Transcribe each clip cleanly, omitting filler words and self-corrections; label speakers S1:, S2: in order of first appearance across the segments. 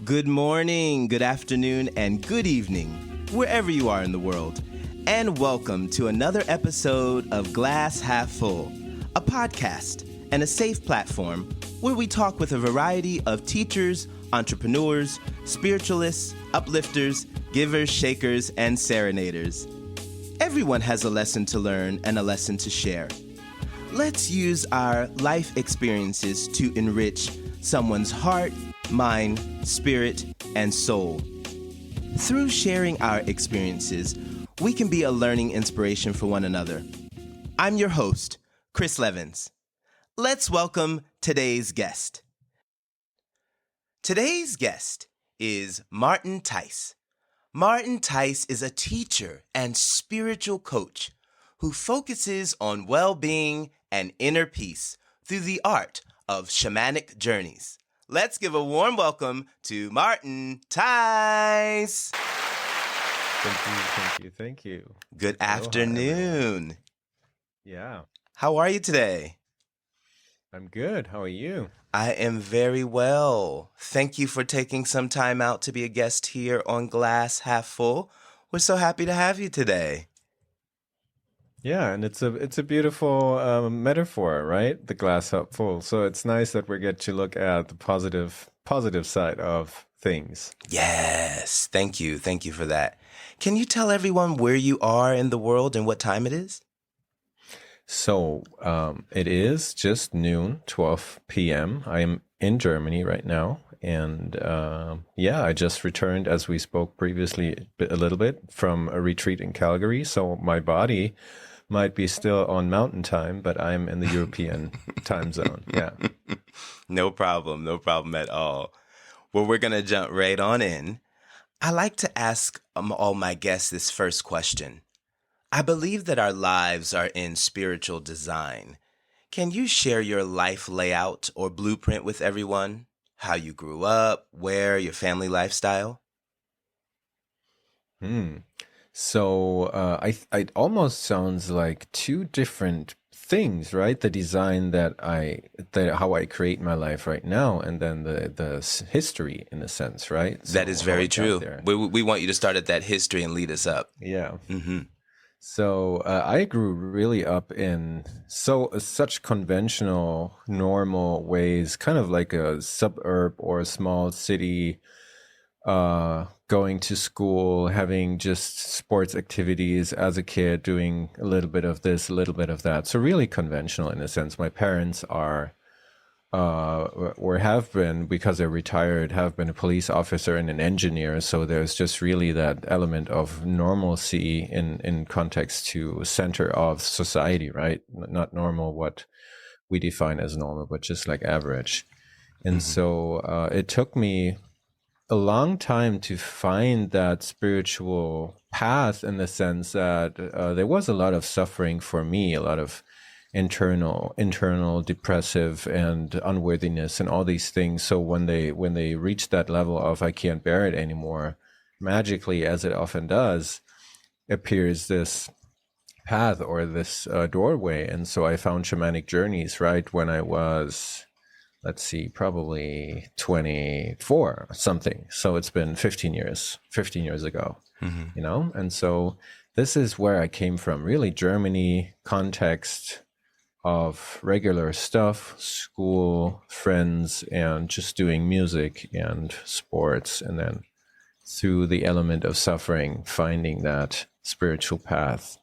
S1: Good morning, good afternoon, and good evening, wherever you are in the world. And welcome to another episode of Glass Half Full, a podcast and a safe platform where we talk with a variety of teachers, entrepreneurs, spiritualists, uplifters, givers, shakers, and serenaders. Everyone has a lesson to learn and a lesson to share. Let's use our life experiences to enrich someone's heart, mind, spirit, and soul. Through sharing our experiences, we can be a learning inspiration for one another. I'm your host, Chris Levens. Let's welcome today's guest. Today's guest is Martin Theis. Martin Theis is a teacher and spiritual coach who focuses on well-being and inner peace through the art of shamanic journeys. Let's give a warm welcome to Martin Theis.
S2: Thank you.
S1: Good afternoon.
S2: Yeah.
S1: How are you today?
S2: I'm good. How are you?
S1: I am very well. Thank you for taking some time out to be a guest here on Glass Half Full. We're so happy to have you today.
S2: Yeah, and it's a beautiful metaphor, right? The glass half full. So it's nice that we get to look at the positive side of things.
S1: Yes. Thank you. Thank you for that. Can you tell everyone where you are in the world and what time it is?
S2: So it is just noon, 12 p.m. I am in Germany right now. And I just returned, as we spoke previously, a little bit from a retreat in Calgary. So my body might be still on mountain time, but I'm in the European time zone. Yeah.
S1: No problem at all. Well, we're going to jump right on in. I like to ask all my guests this first question. I believe that our lives are in spiritual design. Can you share your life layout or blueprint with everyone? How you grew up, where, your family lifestyle?
S2: So it almost sounds like two different things, right? The design how I create my life right now, and then the history in a sense, right?
S1: That is very true. We want you to start at that history and lead us up.
S2: Yeah.
S1: Mm-hmm.
S2: So I grew really up in such conventional, normal ways, kind of like a suburb or a small city, going to school, having just sports activities as a kid, doing a little bit of this, a little bit of that. So really conventional in a sense. My parents are or have been, because they're retired, have been a police officer and an engineer. So there's just really that element of normalcy in context to center of society, right? Not normal, what we define as normal, but just like average. And so it took me a long time to find that spiritual path, in the sense that there was a lot of suffering for me, a lot of internal depressive and unworthiness and all these things. So when they reach that level of I can't bear it anymore, magically, as it often does, appears this path or this doorway. And so I found shamanic journeys right when I was, probably 24 or something. So it's been 15 years ago, and so this is where I came from, really Germany context of regular stuff, school, friends, and just doing music and sports. And then through the element of suffering, finding that spiritual path.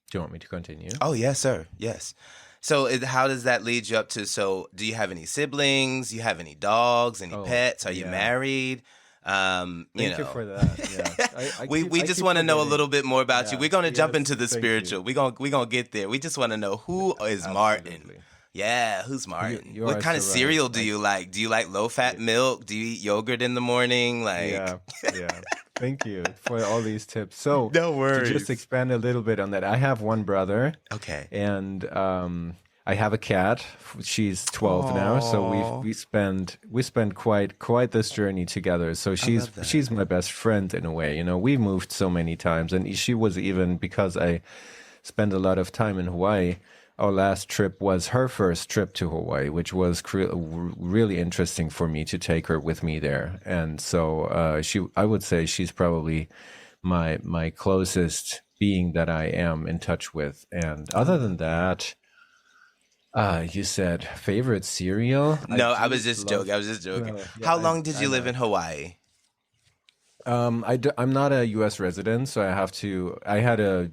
S2: Do you want me to continue?
S1: Oh, yes, sir. Yes. So how does that lead you up to, so do you have any siblings? Do you have any dogs, any pets? Are you married?
S2: Thank you for that. Yeah.
S1: We just want to know a little bit more about you. We're going to jump into the spiritual. We're going to get there. We just want to know, who is Martin? Yeah, who's Martin? What kind of cereal do you like? Do you like low-fat milk? Do you eat yogurt in the morning?
S2: Yeah. Thank you for all these tips. So
S1: no worries.
S2: To just expand a little bit on that, I have one brother.
S1: Okay.
S2: And I have a cat. She's 12 now, so we spend quite this journey together. So she's my best friend in a way. We moved so many times, and she was, even because I spent a lot of time in Hawaii, our last trip was her first trip to Hawaii, which was really interesting for me to take her with me there. And so I would say she's probably my closest being that I am in touch with. And other than that, you said favorite cereal?
S1: No, I was just joking. How long did you live in Hawaii?
S2: I'm not a U.S. resident, so I had a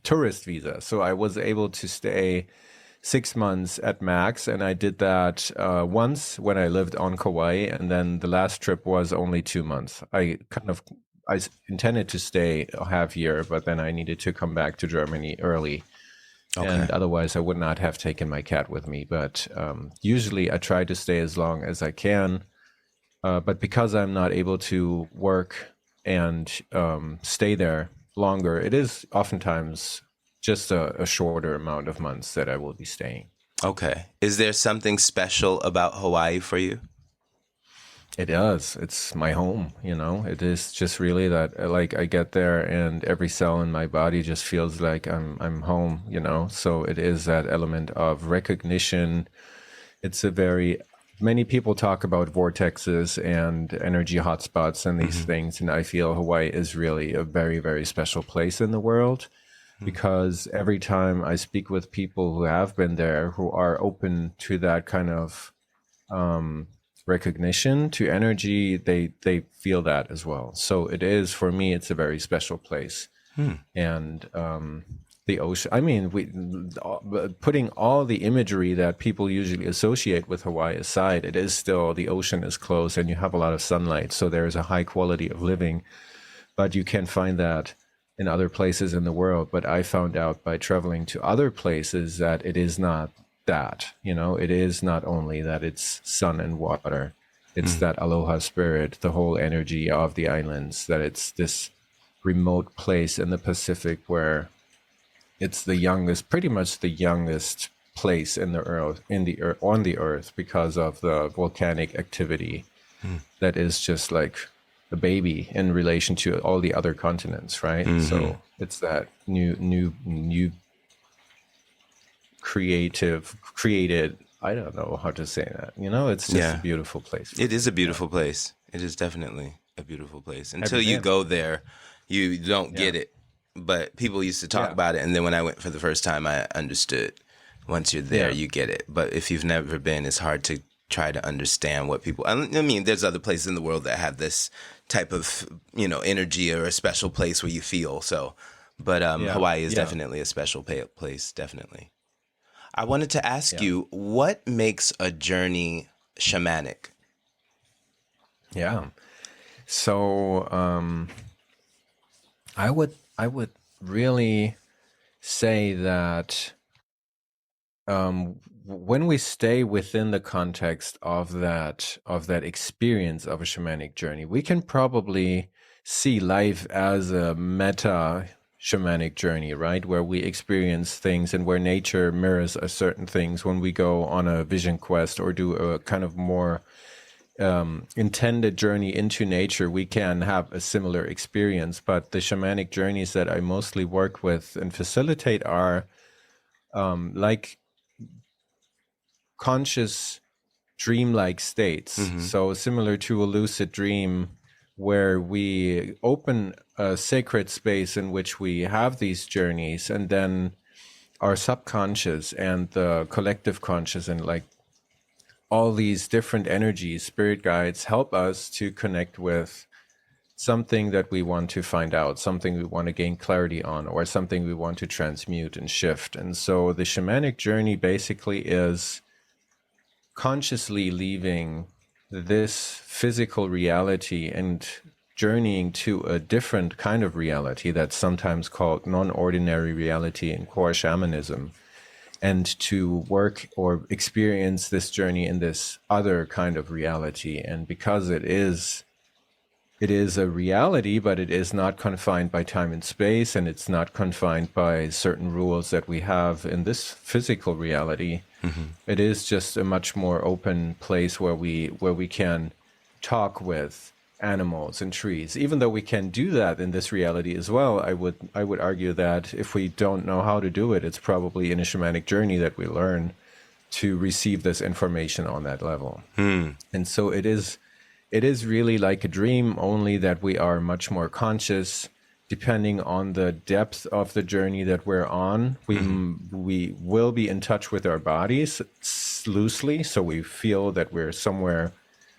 S2: tourist visa, so I was able to stay 6 months at max, and I did that once when I lived on Kauai, and then the last trip was only 2 months. I intended to stay a half year, but then I needed to come back to Germany early. Okay. And otherwise I would not have taken my cat with me. But usually I try to stay as long as I can. But because I'm not able to work and stay there longer, it is oftentimes just a shorter amount of months that I will be staying.
S1: Okay. Is there something special about Hawaii for you?
S2: It does. It's my home, It is just really that, like, I get there and every cell in my body just feels like I'm home, So it is that element of recognition. It's many people talk about vortexes and energy hotspots and these things, and I feel Hawaii is really a very, very special place in the world, because every time I speak with people who have been there, who are open to that kind of recognition, to energy, they feel that as well. So it is, for me, it's a very special place. And the ocean, putting all the imagery that people usually associate with Hawaii aside, it is still, the ocean is close and you have a lot of sunlight, so there is a high quality of living, but you can find that in other places in the world. But I found out by traveling to other places that it is not that, it is not only that it's sun and water, it's that aloha spirit, the whole energy of the islands, that it's this remote place in the Pacific where it's pretty much the youngest place on the earth because of the volcanic activity that is just like a baby in relation to all the other continents, right? So it's that new created, I don't know how to say that, it's just a beautiful place.
S1: It is a beautiful place. It is definitely a beautiful place. Until you go there, you don't get it. But people used to talk about it, and then when I went for the first time, I understood. Once you're there, you get it. But if you've never been, it's hard to try to understand what people... there's other places in the world that have this type of, energy, or a special place where you feel. So, but Hawaii is definitely a special place, definitely. I wanted to ask you, what makes a journey shamanic?
S2: Yeah. So I would really say that when we stay within the context of that experience of a shamanic journey, we can probably see life as a meta shamanic journey, right? Where we experience things and where nature mirrors certain things. When we go on a vision quest or do a kind of more intended journey into nature, we can have a similar experience. But the shamanic journeys that I mostly work with and facilitate are like conscious dreamlike states. So similar to a lucid dream, where we open a sacred space in which we have these journeys, and then our subconscious and the collective conscious and like all these different energies, spirit guides, help us to connect with something that we want to find out, something we want to gain clarity on, or something we want to transmute and shift. And so the shamanic journey basically is consciously leaving this physical reality and journeying to a different kind of reality that's sometimes called non-ordinary reality in core shamanism, and to work or experience this journey in this other kind of reality. And because it is a reality, but it is not confined by time and space, and it's not confined by certain rules that we have in this physical reality. It is just a much more open place where we can talk with animals and trees. Even though we can do that in this reality as well, I would argue that if we don't know how to do it, it's probably in a shamanic journey that we learn to receive this information on that level. And so it is really like a dream, only that we are much more conscious. Depending on the depth of the journey that we're on, we will be in touch with our bodies loosely, so we feel that we're somewhere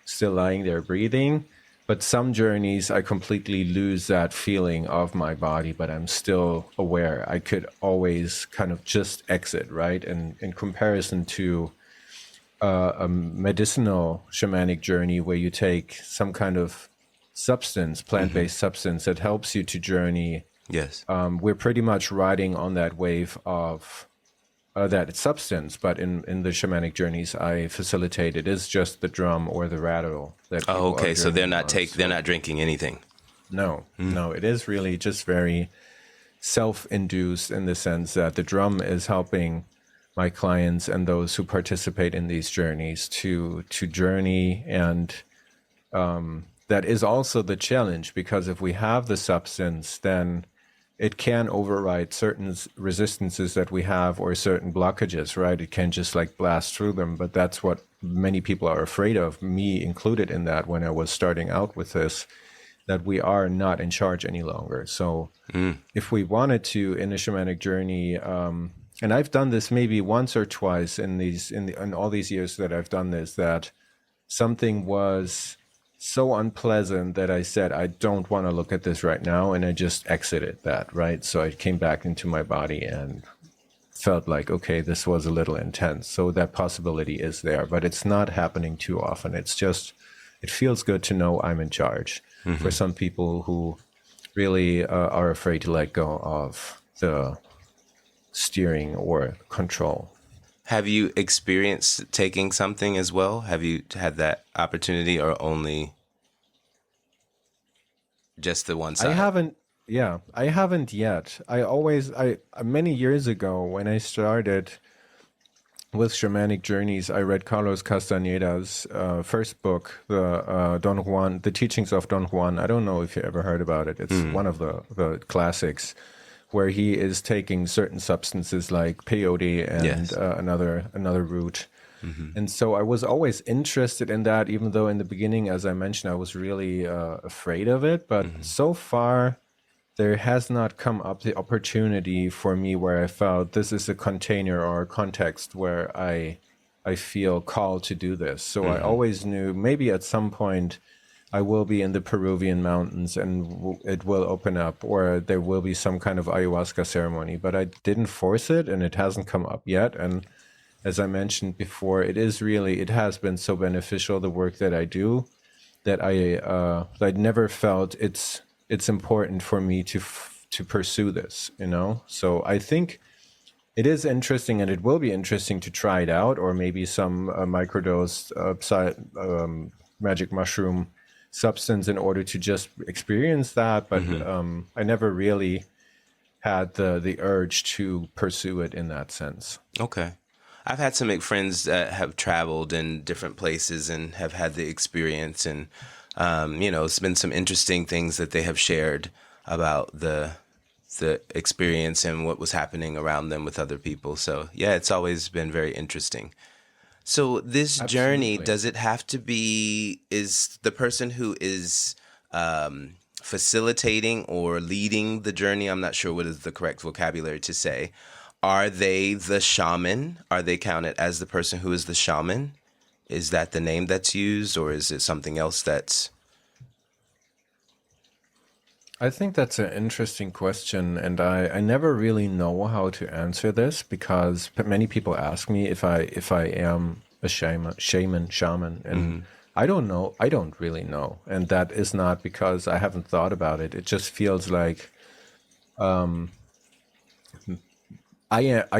S2: still lying there breathing. But some journeys, I completely lose that feeling of my body, but I'm still aware. I could always kind of just exit, right? And in comparison to a medicinal shamanic journey where you take some kind of substance, plant-based substance that helps you to journey.
S1: Yes.
S2: We're pretty much riding on that wave of that substance, but in the shamanic journeys I facilitate, it is just the drum or the rattle that people
S1: okay. So they're not
S2: on.
S1: they're not drinking anything.
S2: No, no, it is really just very self-induced in the sense that the drum is helping my clients and those who participate in these journeys to journey, and that is also the challenge, because if we have the substance, then it can override certain resistances that we have or certain blockages, right? It can just like blast through them. But that's what many people are afraid of, me included in that when I was starting out with this, that we are not in charge any longer. So if we wanted to, in a shamanic journey, and I've done this maybe once or twice in all these years that I've done this, that something was so unpleasant that I said, I don't want to look at this right now. And I just exited that, right? So I came back into my body and felt like, okay, this was a little intense. So that possibility is there, but it's not happening too often. It's just, it feels good to know I'm in charge. For some people who really are afraid to let go of the steering or control.
S1: Have you experienced taking something as well? Have you had that opportunity, or only just the one side?
S2: I haven't yet. Many years ago when I started with shamanic journeys, I read Carlos Castaneda's first book, the Don Juan, The Teachings of Don Juan. I don't know if you ever heard about it. It's one of the classics, where he is taking certain substances like peyote and another root. And so I was always interested in that, even though in the beginning, as I mentioned, I was really afraid of it. But so far, there has not come up the opportunity for me where I felt this is a container or a context where I feel called to do this. So I always knew maybe at some point I will be in the Peruvian mountains and it will open up, or there will be some kind of ayahuasca ceremony, but I didn't force it and it hasn't come up yet. And as I mentioned before, it has been so beneficial, the work that I do, that I never felt it's important for me to pursue this, you know? So I think it is interesting, and it will be interesting to try it out, or maybe some microdose magic mushroom substance in order to just experience that. But I never really had the urge to pursue it in that sense.
S1: Okay. I've had some friends that have traveled in different places and have had the experience, and it's been some interesting things that they have shared about the experience and what was happening around them with other people. So yeah, it's always been very interesting. So this journey, does it have to be, is the person who is facilitating or leading the journey, I'm not sure what is the correct vocabulary to say, are they the shaman? Are they counted as the person who is the shaman? Is that the name that's used, or is it something else that's...
S2: I think that's an interesting question, and I never really know how to answer this, because many people ask me if I am a shaman, and I don't know. I don't really know, and that is not because I haven't thought about it. It just feels like I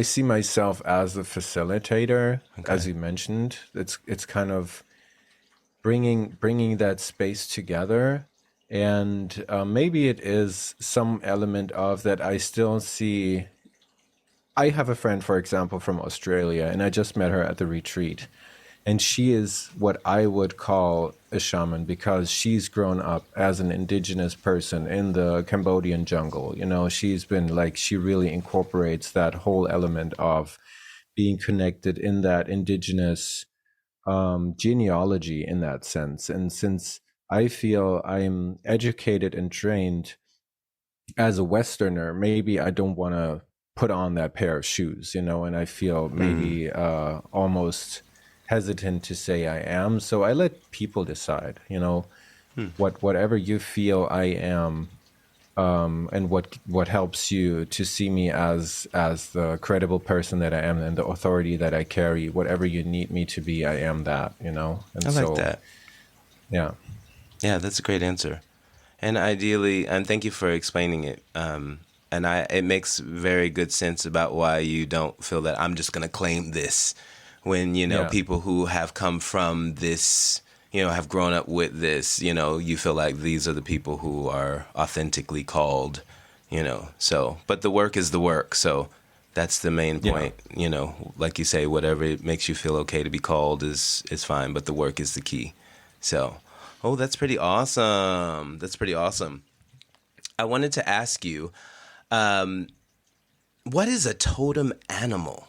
S2: see myself as a facilitator, as you mentioned. It's kind of bringing that space together. And maybe it is some element of that I still see. I have a friend, for example, from Australia, and I just met her at the retreat. And she is what I would call a shaman because she's grown up as an indigenous person in the Cambodian jungle. You know, she's been like, she really incorporates that whole element of being connected in that indigenous genealogy in that sense. And since I feel I'm educated and trained as a Westerner, maybe I don't want to put on that pair of shoes, you know, and I feel maybe almost hesitant to say I am. So I let people decide, you know, whatever you feel I am, and what helps you to see me as the credible person that I am and the authority that I carry. Whatever you need me to be, I am that, you know. And
S1: I like that.
S2: Yeah.
S1: Yeah, that's a great answer. And ideally, and thank you for explaining it. It makes very good sense about why you don't feel that I'm just going to claim this when, you know,
S2: Yeah.
S1: people who have come from this, you know, have grown up with this, you know, you feel like these are the people who are authentically called, you know, so, but the work is the work. So that's the main point, you know, like you say, whatever it makes you feel okay to be called is fine, but the work is the key. So, oh, that's pretty awesome. That's pretty awesome. I wanted to ask you, what is a totem animal?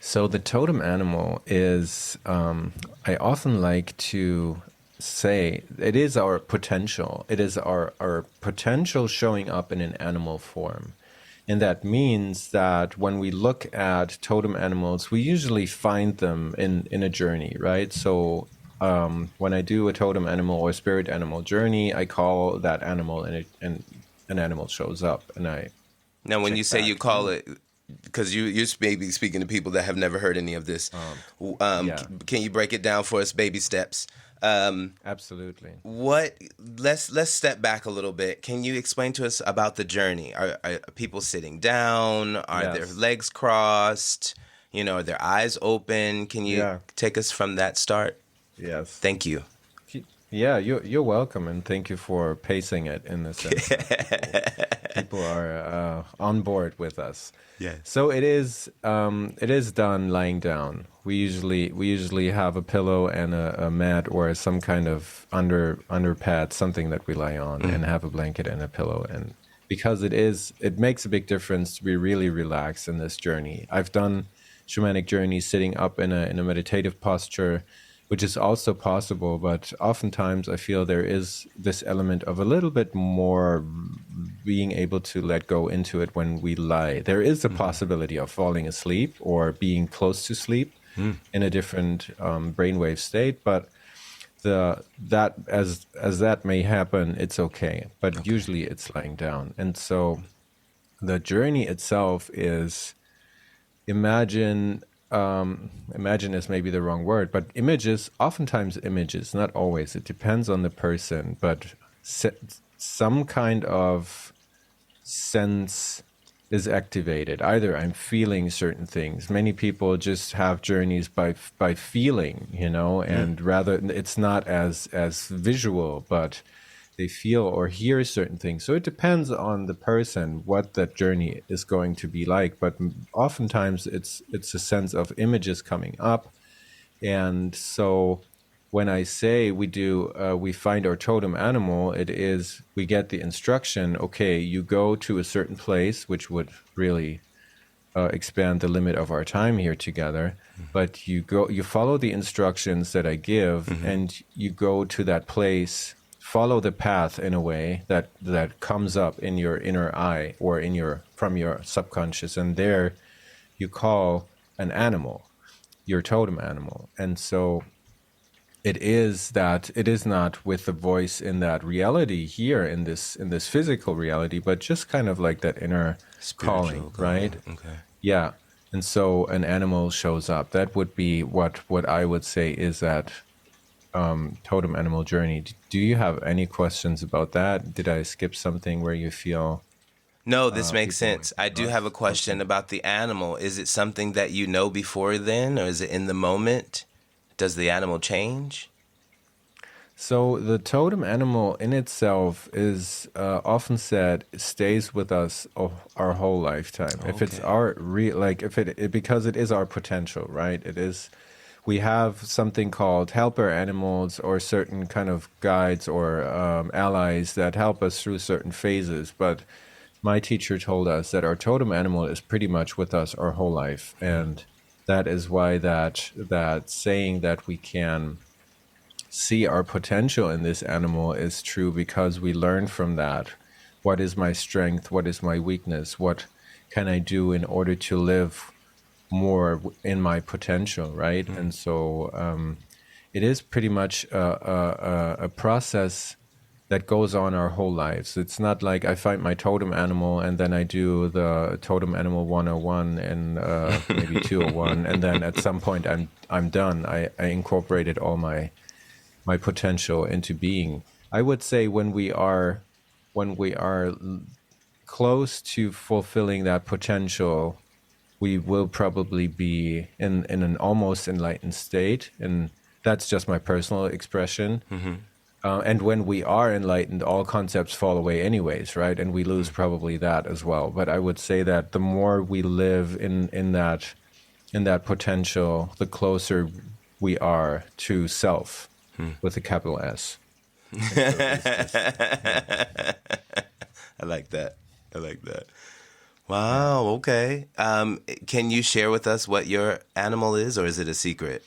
S2: So the totem animal is, I often like to say, it is our potential. It is our potential showing up in an animal form. And that means that when we look at totem animals, we usually find them in a journey, right? So when I do a totem animal or spirit animal journey, I call that animal and an animal shows up. And I
S1: Now, when
S2: check
S1: you say
S2: back.
S1: you call it, because you're maybe speaking to people that have never heard any of this,
S2: Yeah.
S1: can you break it down for us, baby steps?
S2: Absolutely.
S1: Let's step back a little bit. Can you explain to us about the journey? Are people sitting down? Are their
S2: Yes.
S1: legs crossed? You know, are their eyes open? Can you
S2: Yeah.
S1: take us from that start?
S2: Yes.
S1: Thank you.
S2: Yeah, you're welcome, and thank you for pacing it in the sense that people are on board with us.
S1: Yes.
S2: So it is done lying down. We usually have a pillow and a mat or some kind of under pad, something that we lie on, and have a blanket and a pillow. And because it makes a big difference to be really relaxed in this journey. I've done shamanic journeys sitting up in a meditative posture, which is also possible, but oftentimes I feel there is this element of a little bit more being able to let go into it when we lie. There is a possibility of falling asleep or being close to sleep in a different brainwave state, but as that may happen, it's okay. But usually it's lying down. And so the journey itself is imagine is maybe the wrong word, but oftentimes images, not always, it depends on the person, but some kind of sense is activated. Either I'm feeling certain things. Many people just have journeys by feeling, you know, and rather it's not as visual, but they feel or hear certain things. So it depends on the person what that journey is going to be like. But oftentimes it's a sense of images coming up. And so when I say we find our totem animal, it is we get the instruction, okay, you go to a certain place, which would really expand the limit of our time here together. But you follow the instructions that I give, and you go to that place, follow the path in a way that comes up in your inner eye or from your subconscious, and there you call an animal your totem animal. And so it is not with the voice in that reality here in this physical reality, but just kind of like that inner calling, right?
S1: Okay.
S2: Yeah. And so an animal shows up. That would be what I would say is that totem animal journey. Do you have any questions about that? Did I skip something where you feel?
S1: No, this makes
S2: people
S1: sense.
S2: might
S1: I
S2: be
S1: do have a
S2: lost?
S1: question
S2: Okay.
S1: about the animal. Is it something that you know before then, or is it in the moment? Does the animal change?
S2: So the totem animal in itself is often said stays with us our whole lifetime. If it's
S1: Okay.
S2: our if because it is our potential, right? It is. We have something called helper animals or certain kind of guides or allies that help us through certain phases. But my teacher told us that our totem animal is pretty much with us our whole life, and that is why that saying that we can see our potential in this animal is true, because we learn from that. What is my strength? What is my weakness? What can I do in order to live more in my potential, right? And so it is pretty much a process that goes on our whole lives. It's not like I find my totem animal and then I do the totem animal 101 and maybe 201, and then at some point I'm done. I incorporated all my potential into being. I would say when we are close to fulfilling that potential, we will probably be in an almost enlightened state, and that's just my personal expression. And when we are enlightened, all concepts fall away anyways, right? And we lose probably that as well. But I would say that the more we live in that potential, the closer we are to self with a capital S. And so it's just,
S1: I like that. I like that. Wow. Okay. Can you share with us what your animal is, or is it a secret?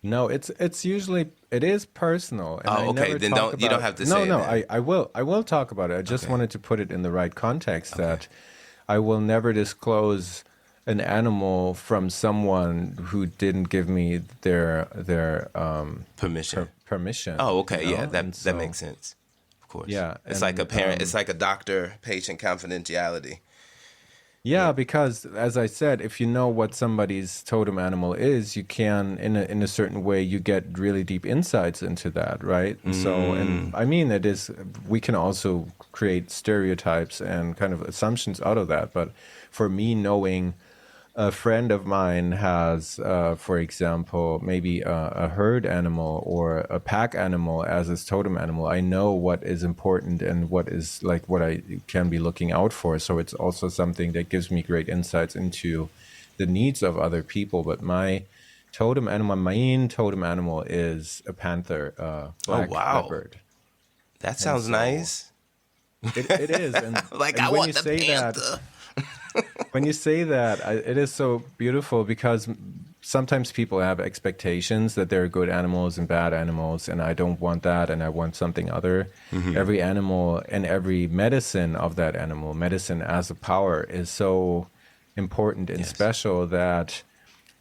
S2: No, it's usually it is personal, and
S1: Oh,
S2: I
S1: okay.
S2: never
S1: Then
S2: talk
S1: you don't
S2: about.
S1: have to
S2: No,
S1: say it
S2: no,
S1: then.
S2: I will talk about it. I just
S1: Okay.
S2: wanted to put it in the right context that I will never disclose an animal from someone who didn't give me their
S1: Permission.
S2: permission.
S1: Oh, okay.
S2: you
S1: Yeah,
S2: know?
S1: that
S2: And
S1: that
S2: so,
S1: makes sense. Of course.
S2: yeah,
S1: It's like a
S2: and
S1: parent. It's like a doctor-patient confidentiality.
S2: yeah, because as I said, if you know what somebody's totem animal is, you can, in a certain way, you get really deep insights into that, right? And so, and I mean, it is, we can also create stereotypes and kind of assumptions out of that. But for me, knowing a friend of mine has, for example, maybe a herd animal or a pack animal as his totem animal, I know what is important and what is like what I can be looking out for. So it's also something that gives me great insights into the needs of other people. But my main totem animal is a panther,
S1: Oh,
S2: black
S1: wow.
S2: leopard.
S1: That
S2: And
S1: sounds
S2: so
S1: nice.
S2: it is.
S1: Like, I
S2: And when you
S1: want the
S2: say that,
S1: panther.
S2: it is so beautiful because sometimes people have expectations that there are good animals and bad animals, and I don't want that, and I want something other. Every animal and every medicine of that animal, medicine as a power, is so important and
S1: Yes.
S2: special that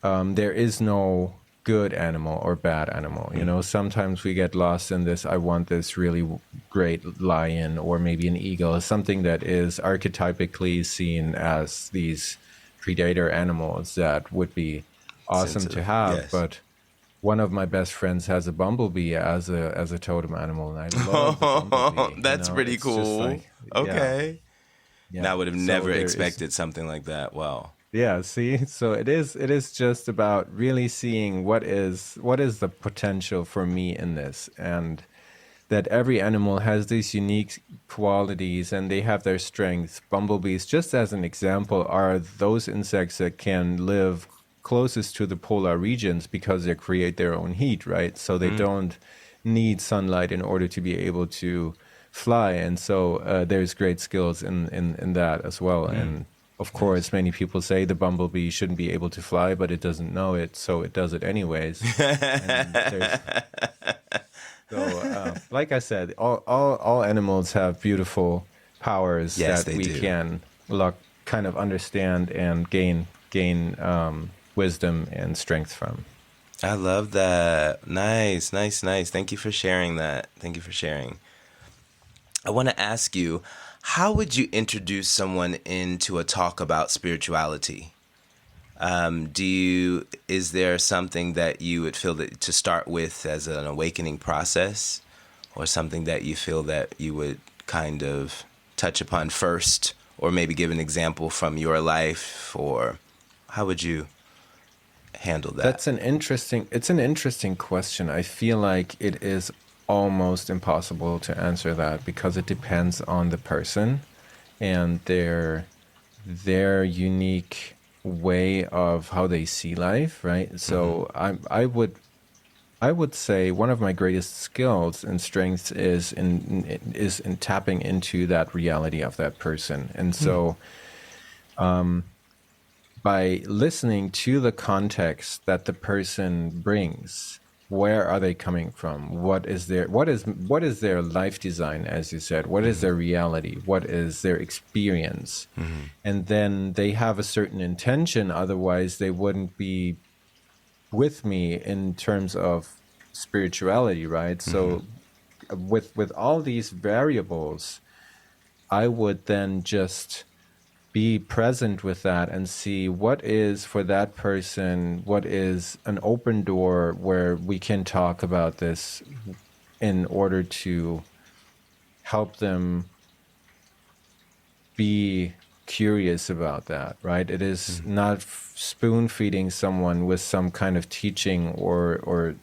S2: there is no good animal or bad animal. You know, sometimes we get lost in this. I want this really great lion or maybe an eagle, something that is archetypically seen as these predator animals that would be awesome to
S1: Sensitive.
S2: have.
S1: Yes.
S2: But one of my best friends has a bumblebee as a totem animal, and I love the bumblebee.
S1: That's pretty
S2: It's just
S1: cool.
S2: like,
S1: Okay.
S2: yeah.
S1: Now, I would have
S2: So
S1: never
S2: there is.
S1: expected something like that. Wow.
S2: Yeah, see, so it is just about really seeing what is the potential for me in this, and that every animal has these unique qualities and they have their strengths. Bumblebees, just as an example, are those insects that can live closest to the polar regions because they create their own heat, right? So they don't need sunlight in order to be able to fly, and so there's great skills in that as well. And of course, many people say the bumblebee shouldn't be able to fly, but it doesn't know it, so it does it anyways. And like I said, all animals have beautiful powers
S1: Yes,
S2: that
S1: they
S2: we
S1: do.
S2: can kind of understand and gain wisdom and strength from.
S1: I love that. Nice, nice, nice. Thank you for sharing that. Thank you for sharing. I want to ask you, how would you introduce someone into a talk about spirituality? Is there something that you would feel that to start with as an awakening process, or something that you feel that you would kind of touch upon first, or maybe give an example from your life, or how would you handle that?
S2: It's an interesting question. I feel like it is almost impossible to answer that because it depends on the person and their unique way of how they see life, right? So I would say one of my greatest skills and strengths is in tapping into that reality of that person. And so by listening to the context that the person brings, where are they coming from? What is their life design, as you said? What is their reality? What is their experience? And then they have a certain intention, otherwise they wouldn't be with me in terms of spirituality, right? So with all these variables, I would then just be present with that and see what is for that person, what is an open door where we can talk about this in order to help them be curious about that, right? It is not spoon feeding someone with some kind of teaching or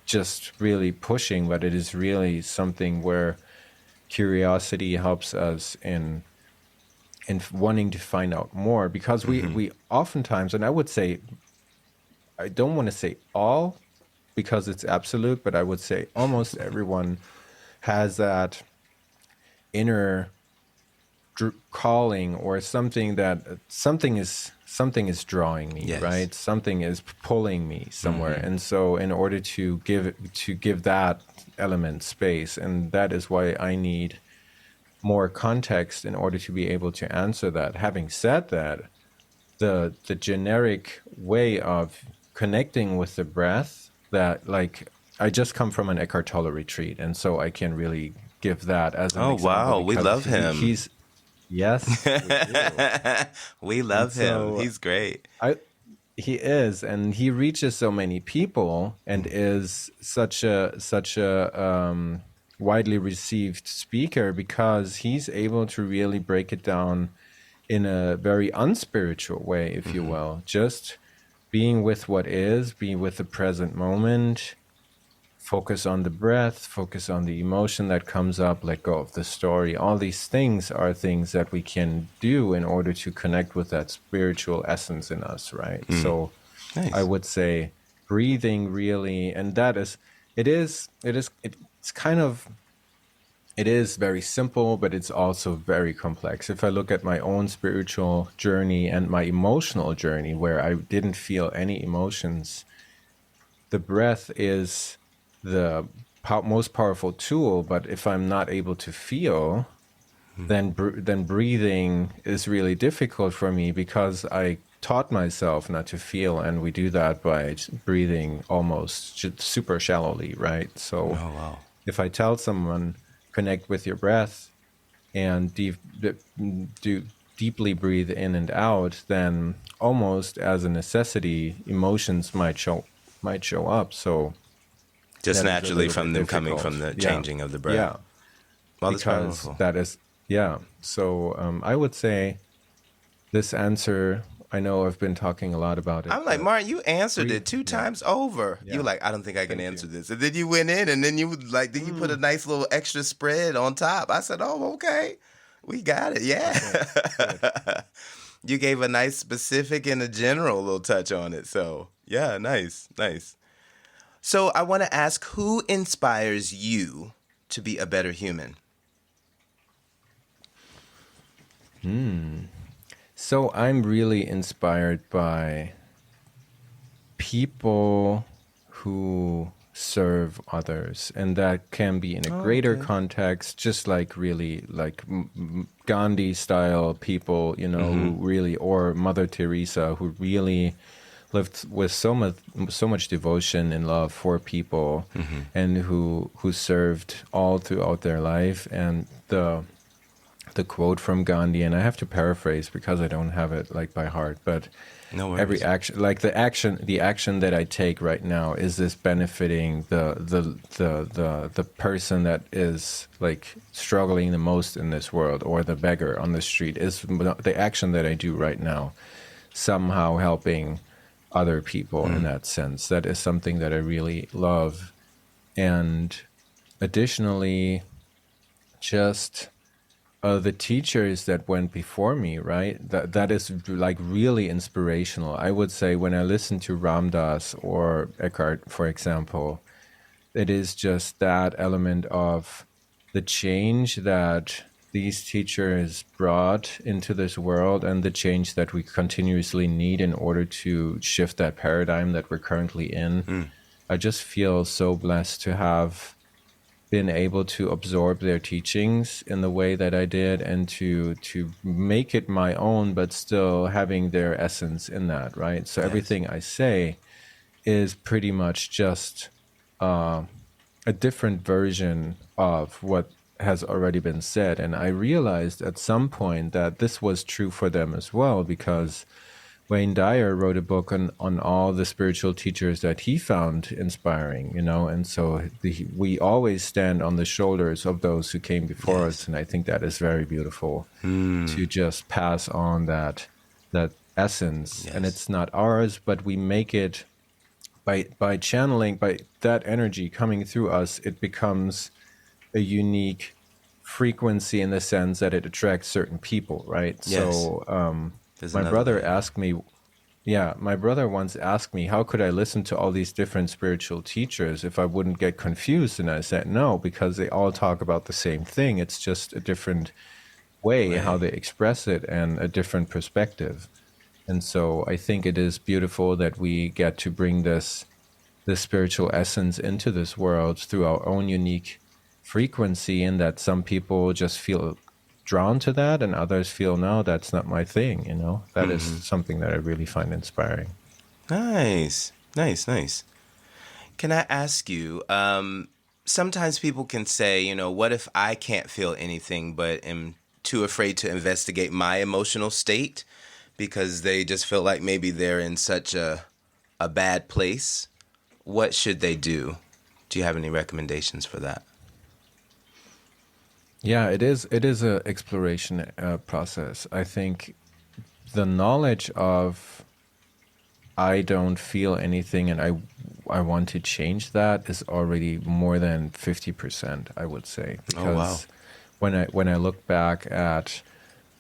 S2: just really pushing, but it is really something where curiosity helps us in wanting to find out more, because we oftentimes, and I would say, I don't want to say all because it's absolute, but I would say almost everyone has that inner calling or something is drawing me,
S1: Yes.
S2: right? Something is pulling me somewhere. And so in order to give that element space, and that is why I need more context in order to be able to answer that. Having said that, the generic way of connecting with the breath, that, like, I just come from an Eckhart Tolle retreat, and so I can really give that as an example.
S1: Wow, we love him.
S2: Yes, we do.
S1: We love him. He's great.
S2: He is, and he reaches so many people, and is such a widely received speaker because he's able to really break it down in a very unspiritual way, if you will. Just being with what is, being with the present moment, focus on the breath, focus on the emotion that comes up, let go of the story. All these things are things that we can do in order to connect with that spiritual essence in us, right? So
S1: Nice.
S2: I would say breathing really, and it is very simple, but it's also very complex. If I look at my own spiritual journey and my emotional journey, where I didn't feel any emotions, the breath is the most powerful tool. But if I'm not able to feel, then breathing is really difficult for me, because I taught myself not to feel, and we do that by breathing almost super shallowly, right? So if I tell someone, connect with your breath and deeply breathe in and out, then almost as a necessity, emotions might show up. So
S1: just naturally from them coming from the changing of the breath.
S2: Yeah.
S1: Well, that's
S2: Because
S1: powerful.
S2: that is, yeah. So I would say this answer, I know I've been talking a lot about it.
S1: I'm like, Martin, you answered it 2 times over.
S2: Yeah.
S1: You were like, I don't think I can answer this. And then you went in, and then you put a nice little extra spread on top. I said, oh, okay. We got it. Yeah.
S2: Okay.
S1: You gave a nice specific and a general little touch on it. So, yeah, nice. So I want to ask, who inspires you to be a better human?
S2: So I'm really inspired by people who serve others, and that can be in a greater context, just like really like Gandhi style people, who really, or Mother Teresa, who really lived with so much devotion and love for people, and who served all throughout their life. And the quote from Gandhi, and I have to paraphrase because I don't have it like by heart, but
S1: No worries.
S2: every action, like the action that I take right now, is this benefiting the person that is like struggling the most in this world, or the beggar on the street? Is the action that I do right now somehow helping other people in that sense? That is something that I really love. And additionally, just the teachers that went before me, right? That is like really inspirational. I would say when I listen to Ram Dass or Eckhart, for example, it is just that element of the change that these teachers brought into this world and the change that we continuously need in order to shift that paradigm that we're currently in. I just feel so blessed to have been able to absorb their teachings in the way that I did and to make it my own, but still having their essence in that, right? So everything I say is pretty much just a different version of what has already been said. And I realized at some point that this was true for them as well, because Wayne Dyer wrote a book on all the spiritual teachers that he found inspiring, and so we always stand on the shoulders of those who came before us. And I think that is very beautiful to just pass on that essence. And it's not ours, but we make it by channeling, by that energy coming through us, it becomes a unique frequency in the sense that it attracts certain people, right?
S1: Yes.
S2: So my brother asked me, my brother once asked me, how could I listen to all these different spiritual teachers if I wouldn't get confused? And I said, no, because they all talk about the same thing. It's just a different way how they express it and a different perspective. And so I think it is beautiful that we get to bring this spiritual essence into this world through our own unique frequency, and that some people just feel drawn to that and others feel, no, that's not my thing. That is something that I really find inspiring.
S1: Nice. Can I ask you, sometimes people can say, what if I can't feel anything but am too afraid to investigate my emotional state because they just feel like maybe they're in such a bad place? What should they do? Do you have any recommendations for that?
S2: Yeah, it is a exploration process. I think the knowledge of I don't feel anything and I want to change that is already more than 50%, I would say. Because when I look back at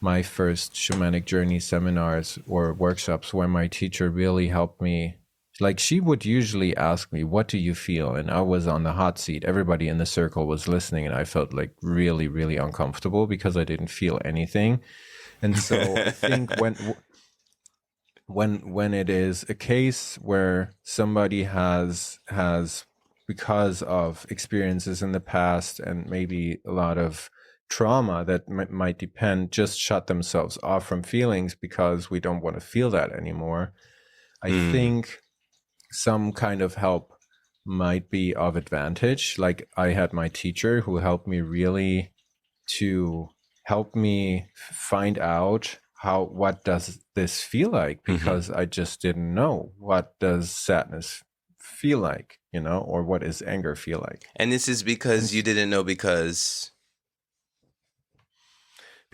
S2: my first shamanic journey seminars or workshops where my teacher really helped me, like she would usually ask me, what do you feel? And I was on the hot seat. Everybody in the circle was listening and I felt like really, really uncomfortable because I didn't feel anything. And so I think when it is a case where somebody has because of experiences in the past and maybe a lot of trauma that might depend, just shut themselves off from feelings because we don't want to feel that anymore, I think some kind of help might be of advantage. Like I had my teacher who helped me really to help me find out what does this feel like, because I just didn't know, what does sadness feel like, or what is anger feel like.
S1: And this is because you didn't know because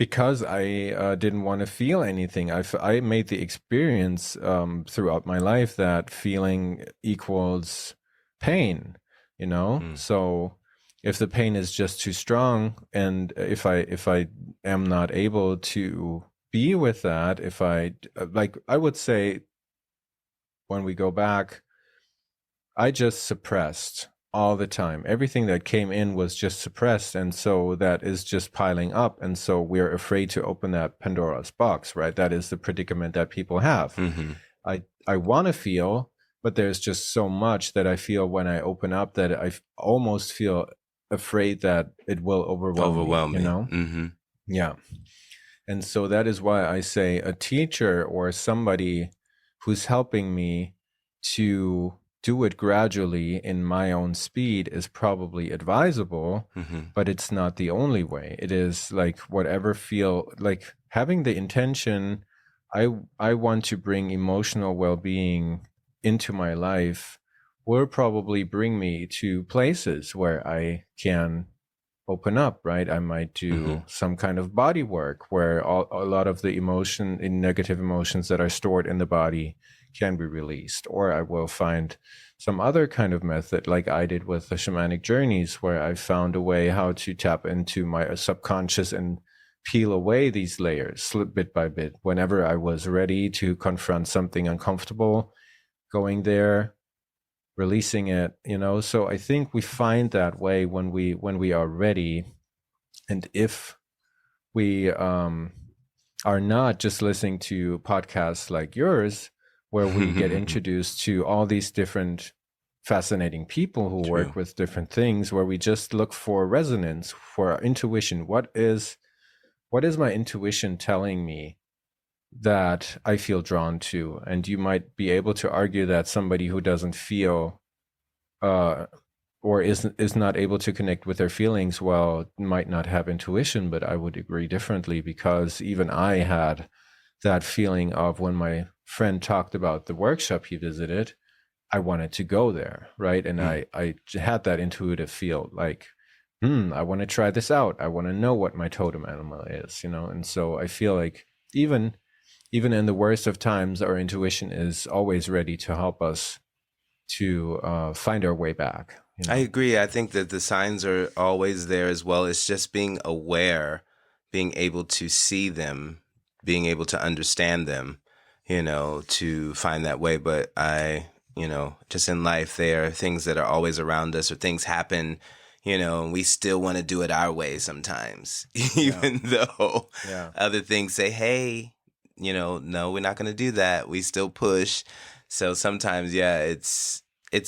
S2: I didn't want to feel anything. I made the experience throughout my life that feeling equals pain, So if the pain is just too strong, and if I am not able to be with that, if I would say, when we go back, I just suppressed all the time. Everything that came in was just suppressed. And so that is just piling up. And so we're afraid to open that Pandora's box, right? That is the predicament that people have. I want to feel, but there's just so much that I feel when I open up that I almost feel afraid that it will overwhelm me. Yeah. And so that is why I say a teacher or somebody who's helping me to do it gradually in my own speed is probably advisable, but it's not the only way. It is like whatever feel like having the intention, I want to bring emotional well-being into my life, will probably bring me to places where I can open up, right? I might do some kind of body work where a lot of the negative emotions that are stored in the body can be released. Or I will find some other kind of method, like I did with the shamanic journeys, where I found a way how to tap into my subconscious and peel away these layers bit by bit. Whenever I was ready to confront something uncomfortable, going there, releasing it, so I think we find that way when we are ready. And if we are not just listening to podcasts like yours, where we get introduced to all these different fascinating people who work with different things, where we just look for resonance, for our intuition. What is my intuition telling me that I feel drawn to? And you might be able to argue that somebody who doesn't feel or is not able to connect with their feelings, well, might not have intuition. But I would agree differently, because even I had that feeling of, when my friend talked about the workshop he visited, I wanted to go there, right? And I had that intuitive feel, like, I want to try this out. I want to know what my totem animal is, And so I feel like even in the worst of times, our intuition is always ready to help us to find our way back.
S1: I agree. I think that the signs are always there as well. It's just being aware, being able to see them, being able to understand them, to find that way. But just in life, there are things that are always around us, or things happen, and we still want to do it our way sometimes, even though other things say, hey, no, we're not going to do that. We still push. So sometimes, it's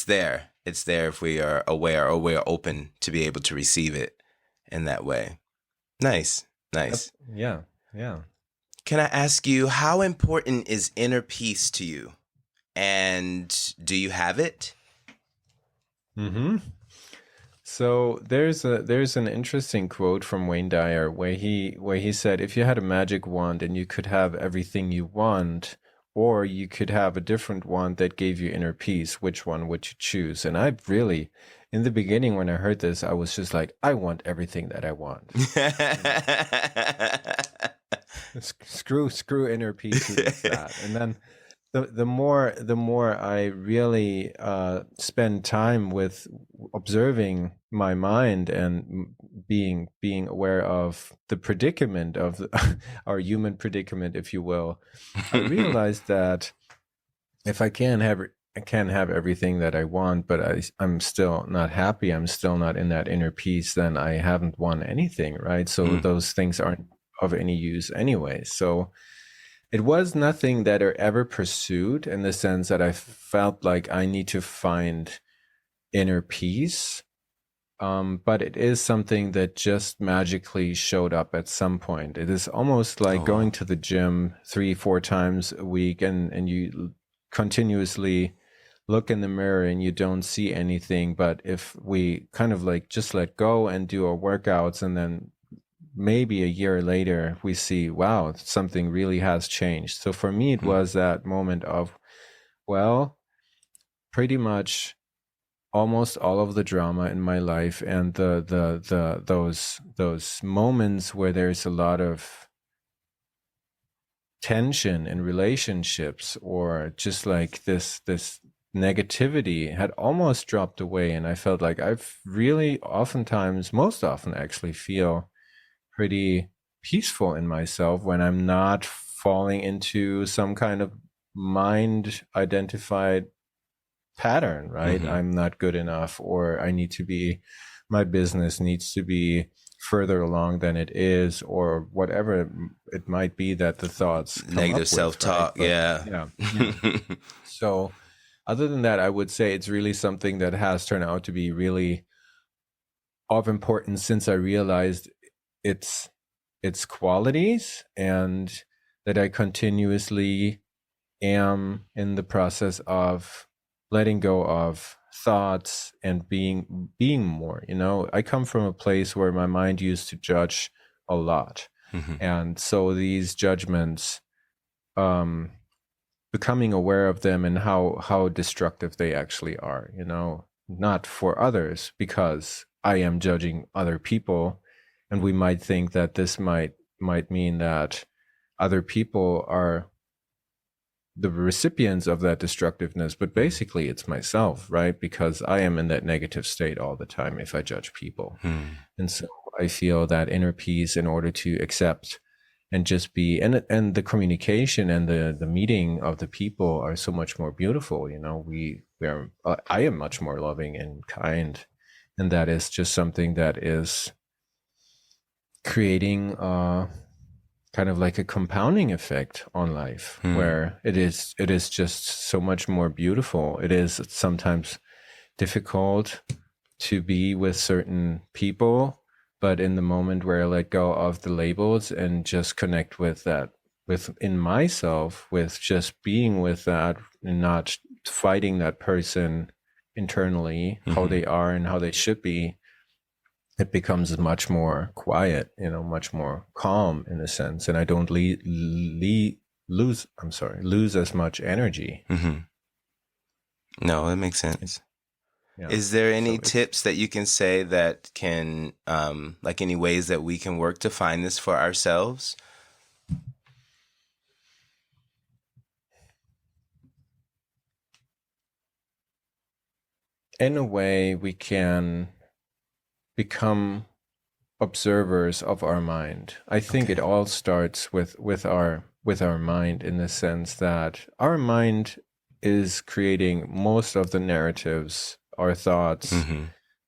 S1: there. It's there if we are aware, or we're open to be able to receive it in that way. Nice.
S2: Yeah.
S1: Can I ask you, how important is inner peace to you? And do you have it?
S2: So there's an interesting quote from Wayne Dyer where he said, if you had a magic wand and you could have everything you want, or you could have a different wand that gave you inner peace, which one would you choose? And I really, in the beginning, when I heard this, I was just like, I want everything that I want. Screw inner peace. Who does that? And then the more I really spend time with observing my mind and being aware of the predicament of our human predicament, if you will, I realized that if I can have everything that I want, but I'm still not happy, I'm still not in that inner peace, then I haven't won anything, right? So those things aren't of any use anyway. So it was nothing that I ever pursued, in the sense that I felt like I need to find inner peace. But it is something that just magically showed up at some point. It is almost like going to the gym 3-4 times a week, and you continuously look in the mirror and you don't see anything. But if we kind of like just let go and do our workouts, and then maybe a year later we see, wow, something really has changed. So for me, it was that moment of, well, pretty much almost all of the drama in my life, and those moments where there's a lot of tension in relationships, or just like this negativity, had almost dropped away. And I felt like I've really most often actually feel pretty peaceful in myself when I'm not falling into some kind of mind identified pattern, right? I'm not good enough, or my business needs to be further along than it is, or whatever it might be that the thoughts
S1: negative self-talk, right?
S2: Yeah. So other than that, I would say it's really something that has turned out to be really of importance, since I realized its qualities, and that I continuously am in the process of letting go of thoughts and being more. I come from a place where my mind used to judge a lot. And so these judgments, becoming aware of them and how destructive they actually are, not for others, because I am judging other people. And we might think that this might mean that other people are the recipients of that destructiveness, but basically it's myself, right? Because I am in that negative state all the time if I judge people. And so I feel that inner peace in order to accept and just be, and the communication and the meeting of the people are so much more beautiful. You know, I am much more loving and kind, and that is just something that is creating kind of like a compounding effect on life, where it is just so much more beautiful. It is sometimes difficult to be with certain people, but in the moment where I let go of the labels and just connect with that, within myself, with just being with that and not fighting that person internally, how they are and how they should be, it becomes much more quiet, you know, much more calm in a sense. And I don't lose as much energy.
S1: No, that makes sense. Yeah. Is there any tips that you can say that can, like any ways that we can work to find this for ourselves?
S2: In a way, we can become observers of our mind. I think it all starts with our mind, in the sense that our mind is creating most of the narratives, our thoughts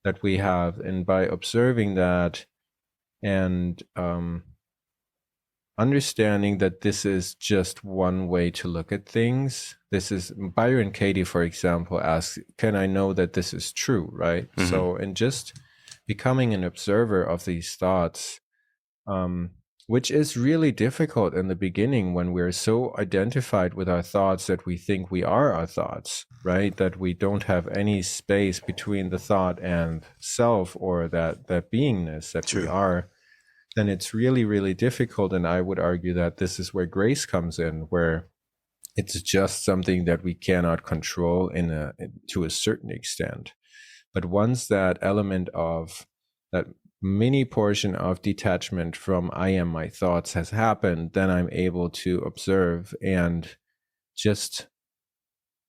S2: that we have. And by observing that and understanding that this is just one way to look at things. This is Byron Katie, for example, asks, can I know that this is true, right? So, and just becoming an observer of these thoughts, which is really difficult in the beginning when we're so identified with our thoughts that we think we are our thoughts, right? That we don't have any space between the thought and self, or that beingness that we are. Then it's really, really difficult. And I would argue that this is where grace comes in, where it's just something that we cannot control to a certain extent. But once that element of that mini portion of detachment from I am my thoughts has happened, then I'm able to observe and just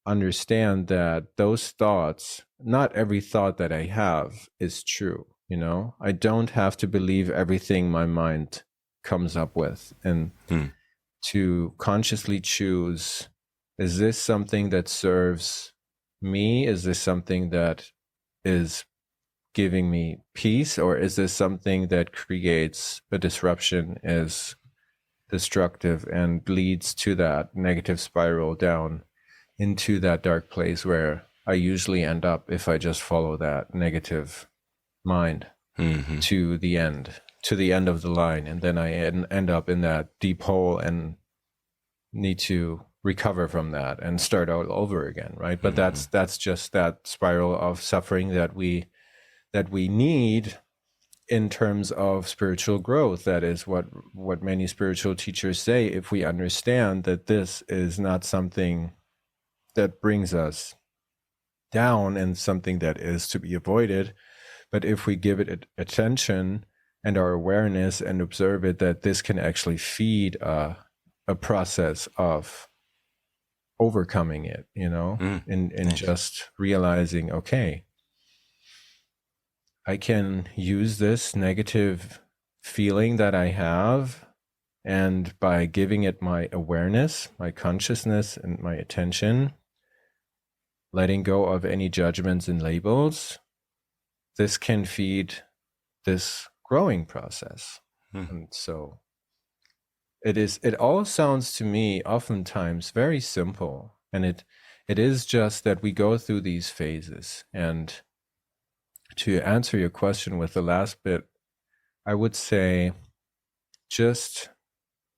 S2: understand that those thoughts, not every thought that I have is true. You know, I don't have to believe everything my mind comes up with, and to consciously choose, is this something that serves me? Is this something that is giving me peace, or is this something that creates a disruption, is destructive, and leads to that negative spiral down into that dark place where I usually end up if I just follow that negative mind to the end of the line, and then I end up in that deep hole and need to recover from that and start all over again, right? But that's just that spiral of suffering that we need in terms of spiritual growth. That is what many spiritual teachers say. If we understand that this is not something that brings us down and something that is to be avoided, but if we give it attention and our awareness and observe it, that this can actually feed a process of overcoming it, you know, and just realizing, okay, I can use this negative feeling that I have, and by giving it my awareness, my consciousness, and my attention, letting go of any judgments and labels, this can feed this growing process. And so it all sounds to me oftentimes very simple, and it is just that we go through these phases. And to answer your question with the last bit, I would say just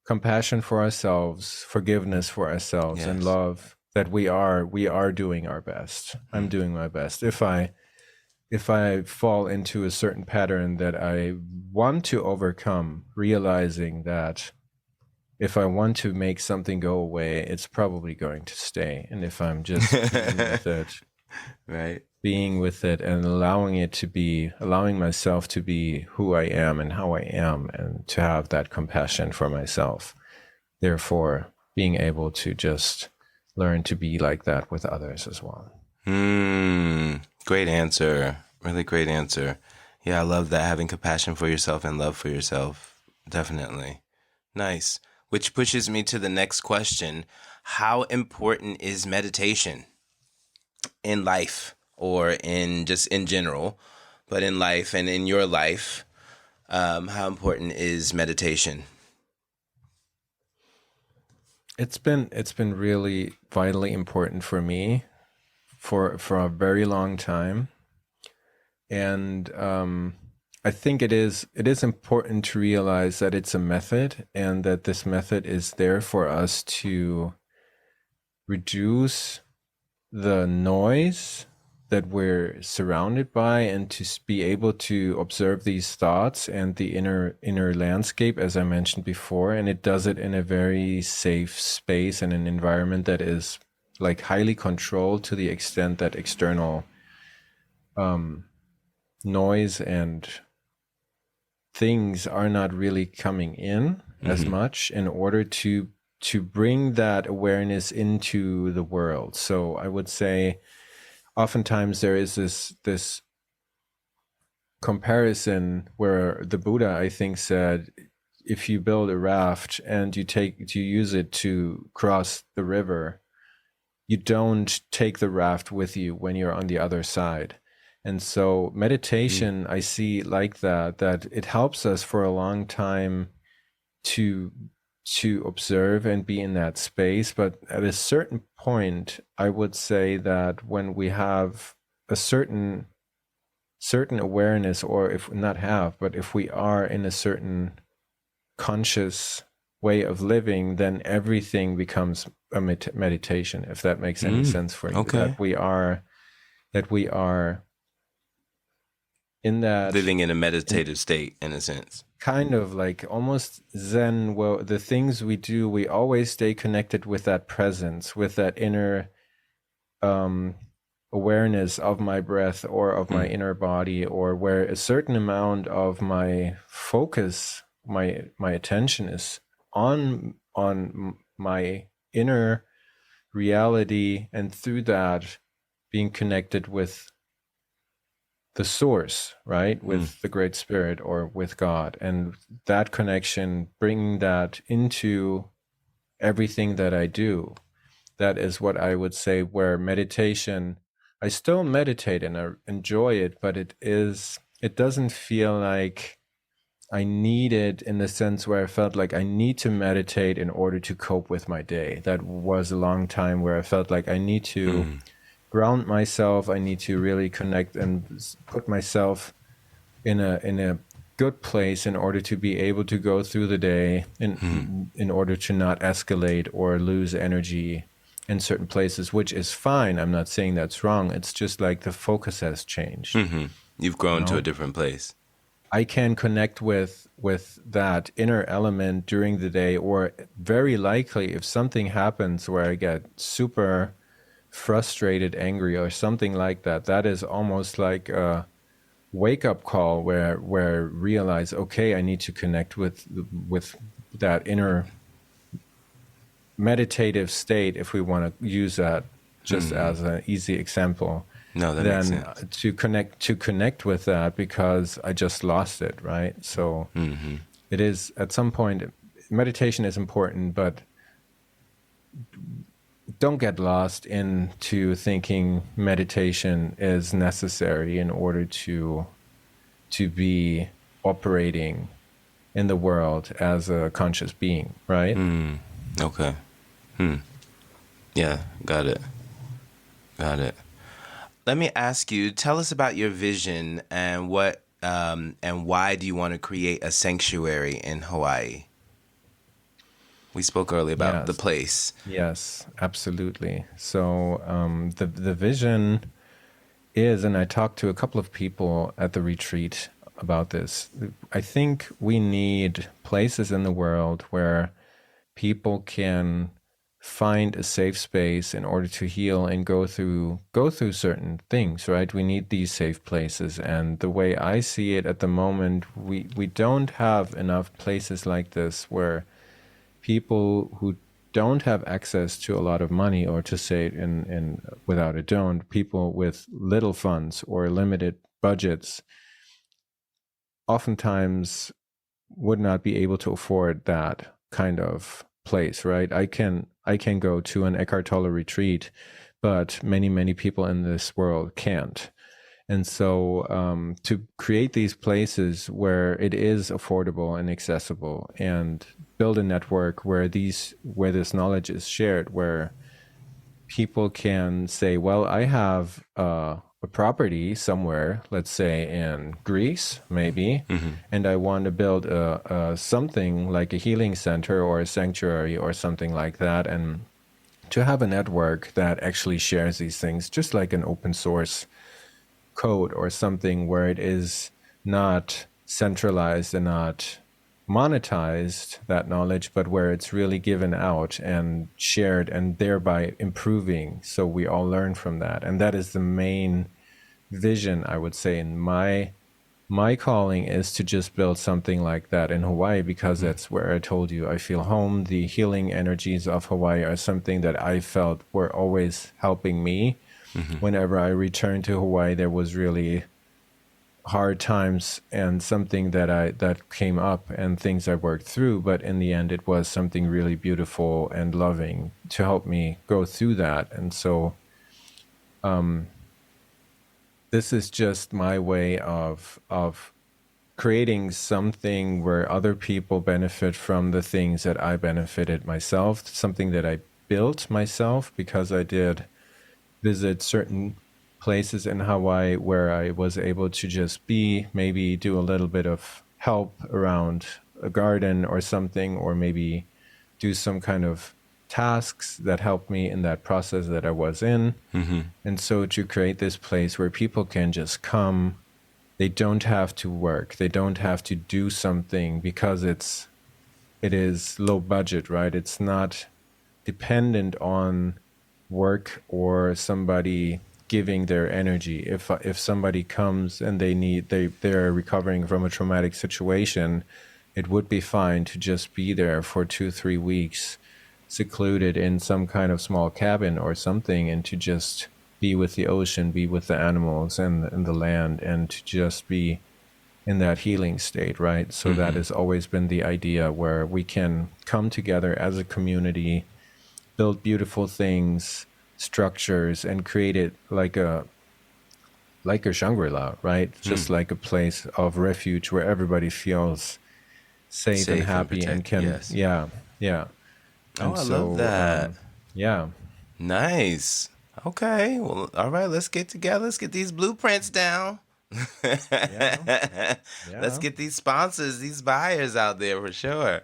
S2: compassion for ourselves, forgiveness for ourselves, and love that we are doing our best. I'm doing my best. If I fall into a certain pattern that I want to overcome, realizing that if I want to make something go away, it's probably going to stay. And if I'm just dealing with it,
S1: Right.
S2: being with it and allowing myself to be who I am and how I am, and to have that compassion for myself. Therefore, being able to just learn to be like that with others as well.
S1: Great answer. Really great answer. Yeah, I love that. Having compassion for yourself and love for yourself. Definitely. Nice. Which pushes me to the next question. How important is meditation in life, or in just in general, but in life and in your life? How important is meditation?
S2: It's been really vitally important for me for a very long time, and I think it is important to realize that it's a method, and that this method is there for us to reduce the noise that we're surrounded by, and to be able to observe these thoughts and the inner landscape, as I mentioned before. And it does it in a very safe space and an environment that is like highly controlled, to the extent that external noise and things are not really coming in as much, in order to bring that awareness into the world. So I would say oftentimes there is this comparison where the Buddha, I think, said, if you build a raft and you use it to cross the river, you don't take the raft with you when you're on the other side. And so meditation, I see like that it helps us for a long time to observe and be in that space. But at a certain point, I would say that when we have a certain awareness, or if not have, but if we are in a certain conscious way of living, then everything becomes a meditation, if that makes any sense for you.
S1: Okay.
S2: That we are in that
S1: Living in a meditative state, in a sense.
S2: Kind of like almost Zen. Well, the things we do, we always stay connected with that presence, with that inner awareness of my breath, or of my inner body, or where a certain amount of my focus, my attention is on my inner reality, and through that being connected with the source, right? With the Great Spirit, or with God, and that connection, bringing that into everything that I do. That is what I would say, where meditation, I still meditate and I enjoy it, but it doesn't feel like I need it, in the sense where I felt like I need to meditate in order to cope with my day. That was a long time where I felt like I need to ground myself. I need to really connect and put myself in a good place in order to be able to go through the day, in order to not escalate or lose energy in certain places, which is fine. I'm not saying that's wrong. It's just like the focus has changed.
S1: You've grown to a different place.
S2: I can connect with that inner element during the day, or very likely if something happens where I get super frustrated, angry, or something like that, that is almost like a wake-up call where realize, okay, I need to connect with that inner meditative state, if we want to use that just as an easy example.
S1: No, that makes sense.
S2: To connect with that, because I just lost it, right? So it is, at some point, meditation is important, but don't get lost into thinking meditation is necessary in order to be operating in the world as a conscious being, right?
S1: Okay. Yeah, got it. Let me ask you, tell us about your vision, and what and why do you want to create a sanctuary in Hawaii? We spoke earlier about the place.
S2: Yes, absolutely. So the vision is, and I talked to a couple of people at the retreat about this, I think we need places in the world where people can find a safe space in order to heal and go through certain things, right? We need these safe places. And the way I see it at the moment, we don't have enough places like this where people who don't have access to a lot of money, or to say it in without a don't, people with little funds or limited budgets oftentimes would not be able to afford that kind of place, right? I can go to an Eckhart Tolle retreat, but many people in this world can't. And so to create these places where it is affordable and accessible, and build a network where this knowledge is shared, where people can say, well, I have a property somewhere, let's say in Greece, maybe, and I want to build something like a healing center or a sanctuary or something like that, and to have a network that actually shares these things, just like an open source code or something, where it is not centralized and not monetized, that knowledge, but where it's really given out and shared, and thereby improving, so we all learn from that. And that is the main vision, I would say. In my calling is to just build something like that in Hawaii, because that's where I told you I feel home. The healing energies of Hawaii are something that I felt were always helping me. Whenever I returned to Hawaii, there was really hard times and something that came up and things I worked through, but in the end it was something really beautiful and loving to help me go through that. And so this is just my way of creating something where other people benefit from the things that I benefited myself, something that I built myself, because I did visit certain places in Hawaii where I was able to just maybe do a little bit of help around a garden or something, or maybe do some kind of tasks that helped me in that process that I was in. And so to create this place where people can just come, they don't have to work, they don't have to do something, because it is low budget, right? It's not dependent on work or somebody giving their energy. If somebody comes and they're recovering from a traumatic situation, it would be fine to just be there for 2-3 weeks, secluded in some kind of small cabin or something, and to just be with the ocean, be with the animals and the land, and to just be in that healing state, right? So that has always been the idea, where we can come together as a community, build beautiful things, structures, and create it like a Shangri-La, right? Just like a place of refuge where everybody feels safe and happy and can,
S1: yes.
S2: yeah.
S1: Oh,
S2: And
S1: I love that.
S2: Yeah.
S1: Nice. Okay. Well, all right. Let's get together. Let's get these blueprints down.
S2: Yeah.
S1: Let's get these sponsors, these buyers out there for sure.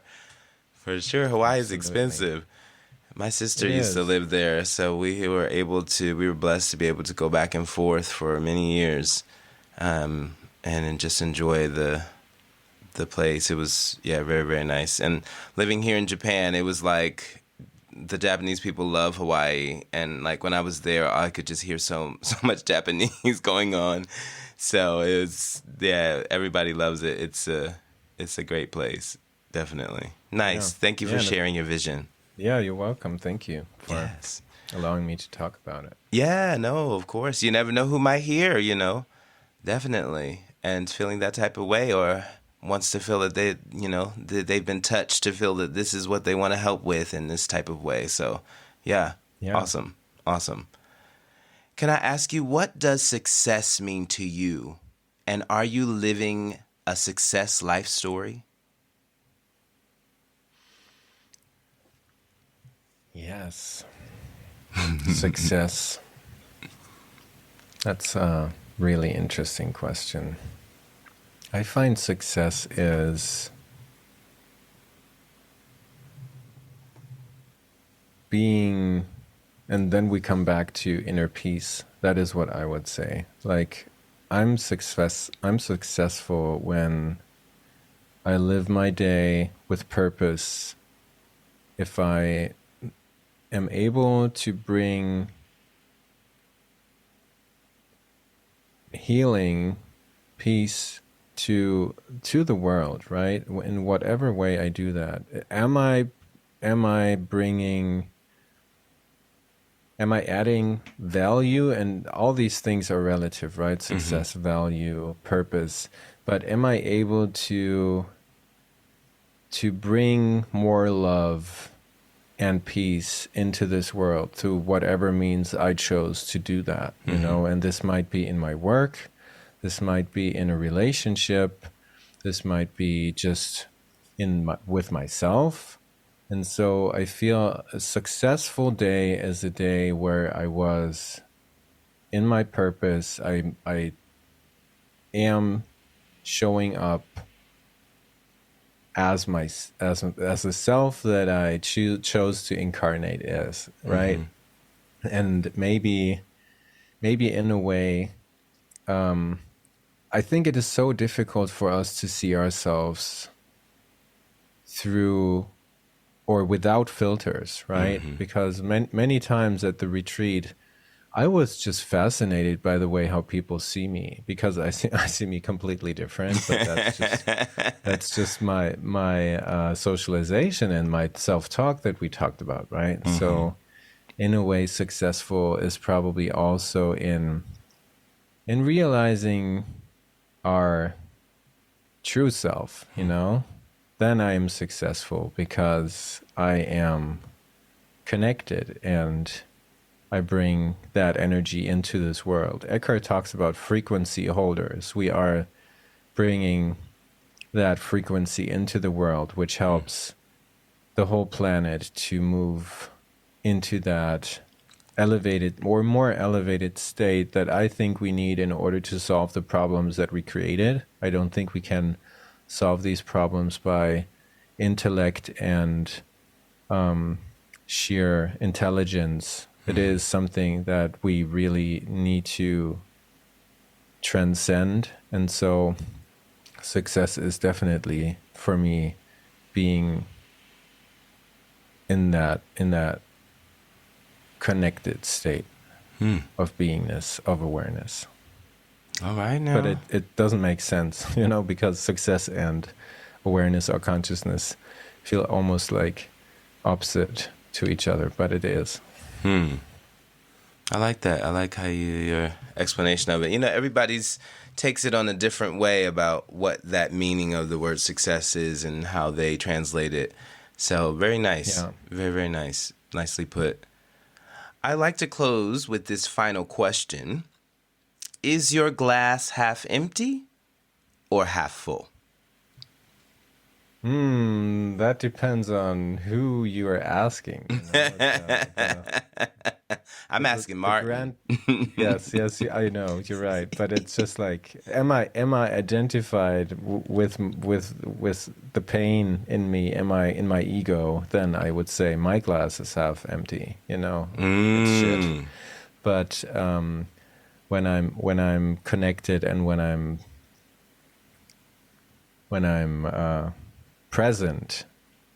S1: For sure. Hawaii is expensive. My sister used to live there, so we were blessed to be able to go back and forth for many years, and just enjoy the place. It was, very, very nice. And living here in Japan, it was like the Japanese people love Hawaii, and like when I was there, I could just hear so much Japanese going on. So it was, everybody loves it. It's a great place, definitely. Nice. Thank you for sharing your vision.
S2: Yeah, you're welcome. Thank you for allowing me to talk about it.
S1: Yeah, no, of course. You never know who might hear, definitely. And feeling that type of way, or wants to feel that they've been touched, to feel that this is what they want to help with in this type of way. So, yeah. Awesome. Can I ask you, what does success mean to you? And are you living a success life story?
S2: Yes. Success. That's a really interesting question. I find success is being, and then we come back to inner peace. That is what I would say. Like, I'm successful when I live my day with purpose. If I am able to bring healing, peace to the world, right? In whatever way I do that, am I adding value? And all these things are relative, right? Success, value, purpose. But am I able to bring more love and peace into this world through whatever means I chose to do that, you know? And this might be in my work, this might be in a relationship, this might be just with myself. And so I feel a successful day is a day where I was in my purpose. I am showing up as a self that I chose to incarnate as, right? And maybe in a way, I think it is so difficult for us to see ourselves through or without filters, right? Because many times at the retreat, I was just fascinated by the way how people see me, because I see me completely different, but that's just my socialization and my self-talk that we talked about, right? So in a way, successful is probably also in realizing our true self, you know? Then I am successful because I am connected and I bring that energy into this world. Eckhart talks about frequency holders. We are bringing that frequency into the world, which helps the whole planet to move into that elevated or more elevated state that I think we need in order to solve the problems that we created. I don't think we can solve these problems by intellect and sheer intelligence. It is something that we really need to transcend. And so success is definitely, for me, being in that connected state of beingness, of awareness.
S1: All right now.
S2: But it doesn't make sense, you know, because success and awareness or consciousness feel almost like opposite to each other, but it is.
S1: I like that. I like how your explanation of it. You know, everybody's takes it on a different way about what that meaning of the word success is and how they translate it. So very nice.
S2: Yeah.
S1: Very, very nice. Nicely put. I like to close with this final question. Is your glass half empty or half full?
S2: That depends on who you are asking. You know?
S1: I'm asking Martin.
S2: Yes, I know, you're right. But it's just like, am I identified with the pain in me? Am I in my ego? Then I would say my glass is half empty. You know, it's shit. But when I'm connected and when I'm present,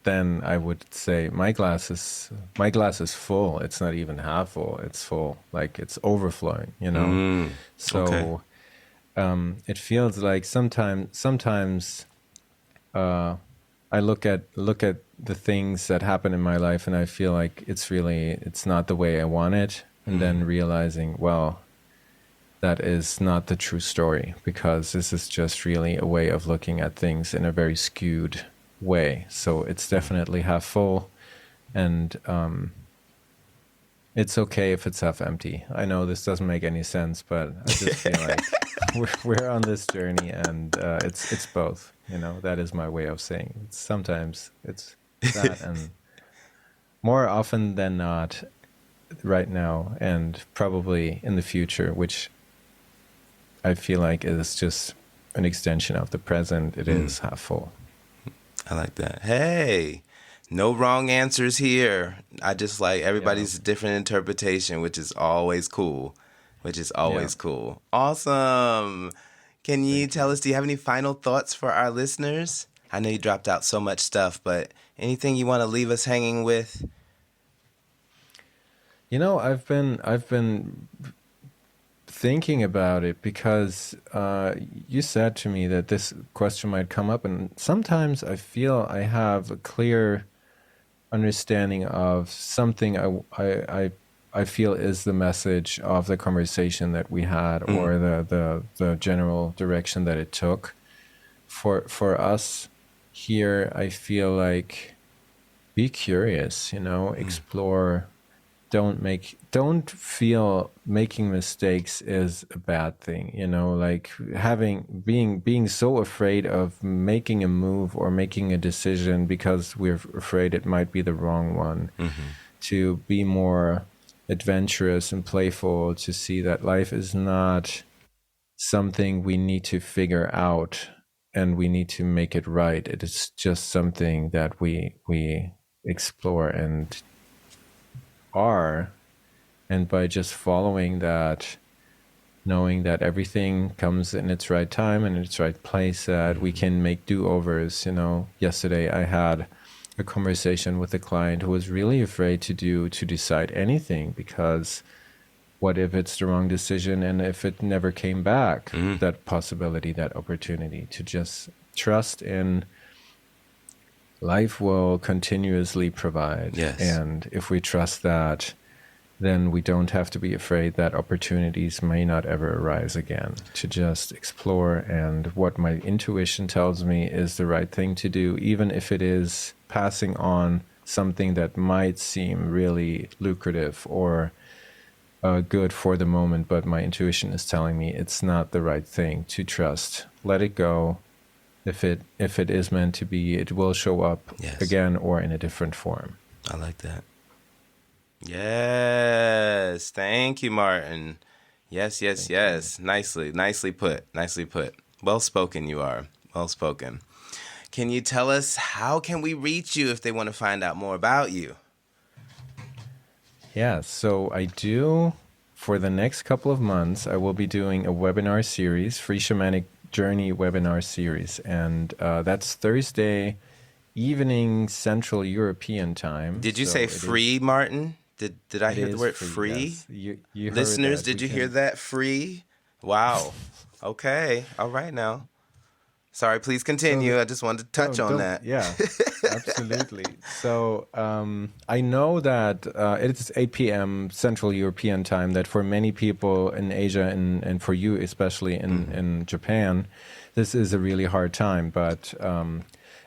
S2: then I would say my glass is full. It's not even half full. It's full, like it's overflowing, you know? So it feels like sometimes I look at the things that happen in my life and I feel like it's not the way I want it. And then realizing, well, that is not the true story, because this is just really a way of looking at things in a very skewed way. So it's definitely half full, and it's okay if it's half empty. I know this doesn't make any sense, but I just feel like we're on this journey, and it's both. You know, that is my way of saying it. Sometimes it's that, and more often than not, right now, and probably in the future, which I feel like is just an extension of the present. It is half full.
S1: I like that. Hey, no wrong answers here. I just like everybody's different interpretation, which is always cool. Cool. Awesome. Can you tell us, do you have any final thoughts for our listeners? I know you dropped out so much stuff, but anything you want to leave us hanging with?
S2: I've been thinking about it because you said to me that this question might come up, and sometimes I feel I have a clear understanding of something I feel is the message of the conversation that we had, or the general direction that it took. For us here, I feel like be curious, explore. Don't feel making mistakes is a bad thing, like being so afraid of making a move or making a decision because we're afraid it might be the wrong one. To be more adventurous and playful, to see that life is not something we need to figure out and we need to make it right. It is just something that we explore and are, and by just following that, knowing that everything comes in its right time and in its right place, that we can make do-overs. Yesterday I had a conversation with a client who was really afraid to decide anything, because what if it's the wrong decision, and if it never came back, that possibility, that opportunity to just trust in life will continuously provide.
S1: Yes.
S2: And if we trust that, then we don't have to be afraid that opportunities may not ever arise again. To just explore, and what my intuition tells me is the right thing to do, even if it is passing on something that might seem really lucrative or good for the moment, but my intuition is telling me it's not the right thing to trust. Let it go. If it is meant to be, it will show up again, or in a different form.
S1: I like that. Yes. Thank you, Martin. Yes. Nicely put. Well spoken you are. Well spoken. Can you tell us, how can we reach you if they want to find out more about you?
S2: Yeah, so I do, for the next couple of months, I will be doing a webinar series, free shamanic journey webinar series, and that's Thursday evening Central European time.
S1: Did you say free, Martin? Did I hear the word free?
S2: Yes. You
S1: Listeners,
S2: heard that.
S1: did you hear that? Free? Wow. Okay. All right now. Sorry, please continue. I just wanted to touch on that.
S2: Yeah, absolutely. So I know that it's 8 p.m. Central European time, that for many people in Asia, and for you especially in Japan, this is a really hard time. But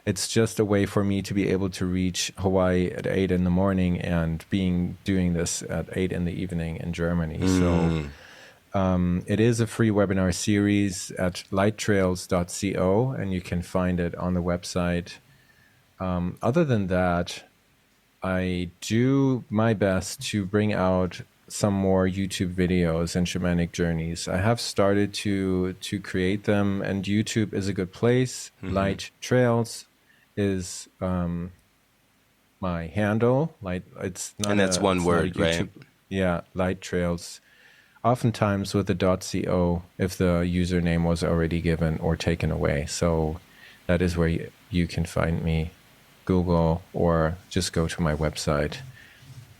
S2: it's just a way for me to be able to reach Hawaii at 8 in the morning and doing this at 8 in the evening in Germany. So it is a free webinar series at lighttrails.co, and you can find it on the website. Other than that, I do my best to bring out some more YouTube videos and shamanic journeys. I have started to create them, and YouTube is a good place. Light Trails is my handle. It's not,
S1: and that's one word, right?
S2: Yeah, Light Trails. Oftentimes with the .co, if the username was already given or taken away. So that is where you can find me. Google, or just go to my website,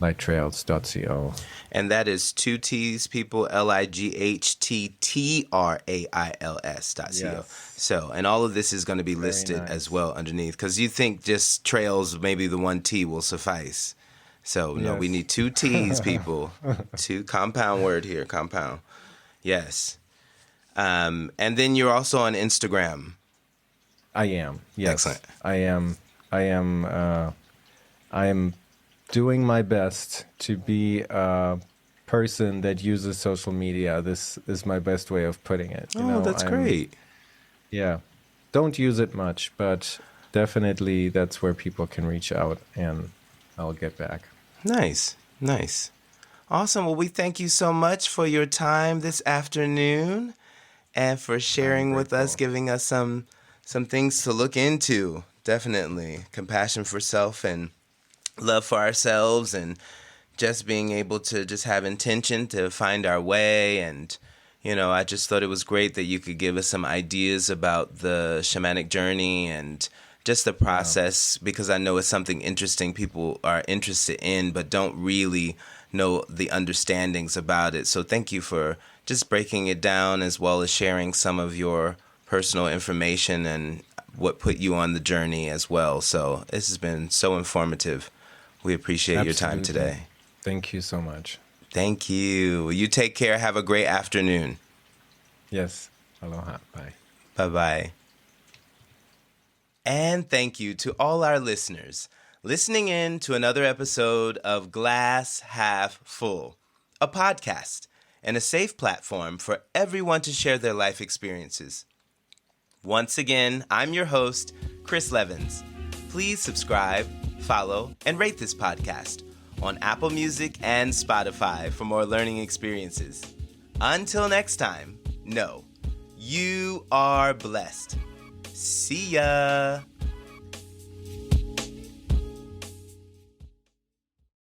S2: lighttrails.co.
S1: And that is 2 T's, people, lighttrails.co.
S2: Yes.
S1: So, and all of this is going to be listed as well underneath, because you think just trails, maybe the 1 T will suffice. So, no, we need 2 T's, people. 2 compound word here, compound. Yes. And then you're also on Instagram.
S2: I am. Yes.
S1: Excellent.
S2: I am doing my best to be a person that uses social media. This is my best way of putting it.
S1: That's great.
S2: Yeah. Don't use it much, but definitely that's where people can reach out, and I'll get back.
S1: Nice. Awesome. Well, we thank you so much for your time this afternoon, and for sharing with us, giving us some things to look into. Definitely. Compassion for self and love for ourselves, and just being able to just have intention to find our way. And, I just thought it was great that you could give us some ideas about the shamanic journey and just the process, because I know it's something interesting people are interested in, but don't really know the understandings about it. So thank you for just breaking it down, as well as sharing some of your personal information and what put you on the journey as well. So this has been so informative. We appreciate your time today.
S2: Thank you so much.
S1: Thank you. You take care. Have a great afternoon.
S2: Yes. Aloha. Bye.
S1: Bye-bye. And thank you to all our listeners listening in to another episode of Glass Half Full, a podcast and a safe platform for everyone to share their life experiences. Once again, I'm your host, Chris Levens. Please subscribe, follow, and rate this podcast on Apple Music and Spotify for more learning experiences. Until next time, know you are blessed. See ya.